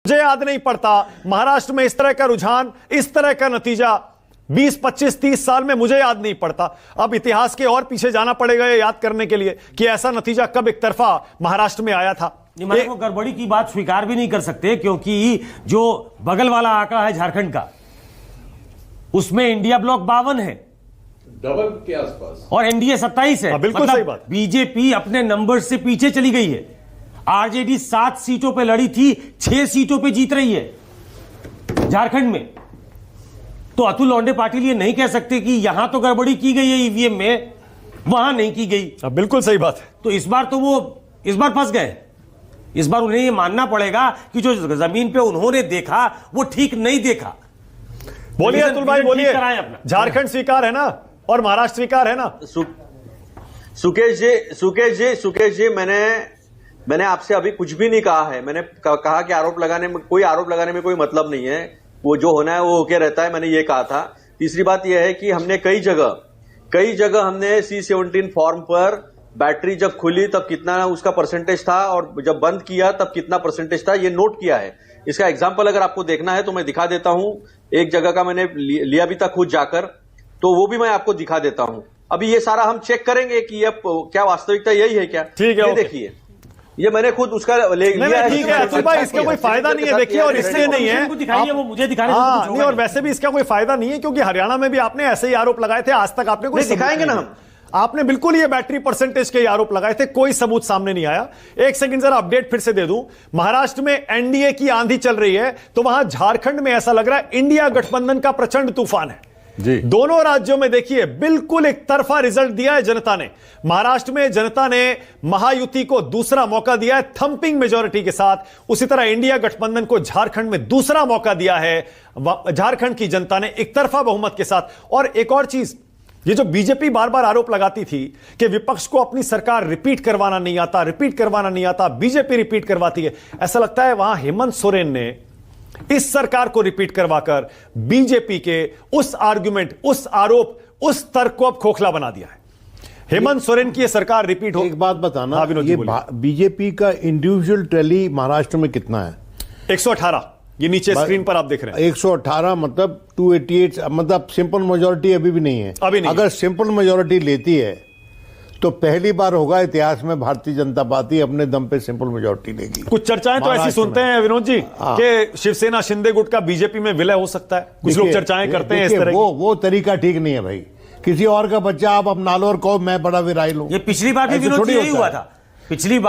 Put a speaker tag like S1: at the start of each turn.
S1: मुझे याद नहीं पड़ता महाराष्ट्र में इस तरह का रुझान, इस तरह का नतीजा 20, 25, 30 साल में मुझे याद नहीं पड़ता। अब इतिहास के और पीछे जाना पड़ेगा ये याद करने के लिए कि ऐसा नतीजा कब एक तरफा महाराष्ट्र में आया था।
S2: वो गड़बड़ी की बात स्वीकार भी नहीं कर सकते, क्योंकि जो बगल वाला आंकड़ा है झारखंड का, उसमें इंडिया ब्लॉक 52 है,
S3: डबल के आसपास,
S2: और एनडीए 27 है।
S1: बिल्कुल सही बात।
S2: बीजेपी अपने नंबर से पीछे चली गई है। आरजेडी 7 सीटों पे लड़ी थी, 6 सीटों पे जीत रही है झारखंड में। तो अतुल लौंडे पाटिल ये नहीं कह सकते कि यहां तो गड़बड़ी की गई है ईवीएम में, वहां नहीं की गई।
S1: बिल्कुल सही बात है।
S2: तो इस बार फंस गए। इस बार उन्हें ये मानना पड़ेगा कि जो जमीन पे उन्होंने देखा वो ठीक नहीं देखा।
S1: बोलिए अतुल भाई, बोलिए। झारखंड स्वीकार है ना, और महाराष्ट्र स्वीकार है ना?
S4: सुकेश जी, मैंने आपसे अभी कुछ भी नहीं कहा है। मैंने कहा कि आरोप लगाने में कोई मतलब नहीं है, वो जो होना है वो होके रहता है, मैंने ये कहा था। तीसरी बात यह है कि हमने कई जगह हमने C-17 फॉर्म पर बैटरी जब खुली तब कितना उसका परसेंटेज था, और जब बंद किया तब कितना परसेंटेज था, ये नोट किया है। इसका एग्जाम्पल अगर आपको देखना है तो मैं दिखा देता हूं। एक जगह का मैंने लिया भी था खुद जाकर, तो वो भी मैं आपको दिखा देता हूं। अभी ये सारा हम चेक करेंगे कि ये क्या वास्तविकता यही है क्या।
S1: ठीक है,
S4: ये देखिए, ये मैंने खुद उसका लिया है।
S1: ठीक है अतुल भाई, इसका कोई फायदा नहीं है, देखिए, और इसलिए नहीं है
S2: वो मुझे दिखाने
S1: नहीं, और वैसे भी इसका कोई फायदा नहीं है, क्योंकि हरियाणा में भी आपने ऐसे ही आरोप लगाए थे। आज तक आपने कोई
S4: दिखाएंगे ना हम,
S1: आपने बिल्कुल ये बैटरी परसेंटेज के आरोप लगाए थे, कोई सबूत सामने नहीं आया। एक सेकंड जरा अपडेट फिर से दे दूं। महाराष्ट्र में एनडीए की आंधी चल रही है, तो वहां झारखंड में ऐसा लग रहा है इंडिया गठबंधन का प्रचंड तूफान है
S3: जी।
S1: दोनों राज्यों में देखिए बिल्कुल एक तरफा रिजल्ट दिया है जनता ने। महाराष्ट्र में जनता ने महायुति को दूसरा मौका दिया है थंपिंग मेजॉरिटी के साथ। उसी तरह इंडिया गठबंधन को झारखंड में दूसरा मौका दिया है झारखंड की जनता ने एक तरफा बहुमत के साथ। और एक और चीज, ये जो बीजेपी बार बार आरोप लगाती थी कि विपक्ष को अपनी सरकार रिपीट करवाना नहीं आता, बीजेपी रिपीट करवाती है, ऐसा लगता है वहां हेमंत सोरेन ने इस सरकार को रिपीट करवाकर बीजेपी के उस आर्गुमेंट, उस आरोप, उस तर्क को अब खोखला बना दिया है। हेमंत सोरेन की यह सरकार रिपीट हो।
S3: एक बात बताना,
S1: हाँ,
S3: ये बीजेपी का इंडिविजुअल टैली महाराष्ट्र में कितना है?
S1: 118। ये नीचे स्क्रीन पर आप देख रहे हैं
S3: 118, मतलब 288, मतलब सिंपल मेजोरिटी अभी भी नहीं है।
S1: अभी नहीं।
S3: अगर सिंपल मेजोरिटी लेती है तो पहली बार होगा इतिहास में भारतीय जनता पार्टी अपने दम पे सिंपल मेजोरिटी लेगी।
S1: कुछ चर्चाएं तो ऐसी सुनते हैं विनोद जी कि शिवसेना शिंदे गुट का बीजेपी में विलय हो सकता है। कुछ लोग चर्चाएं करते हैं इस तरह की।
S3: वो तरीका ठीक नहीं है भाई। किसी और का बच्चा आप अपना लो और कहो मैं बड़ा विराई लूं।
S2: ये पिछली बार भी विनोद जी यही हुआ था। पिछली बार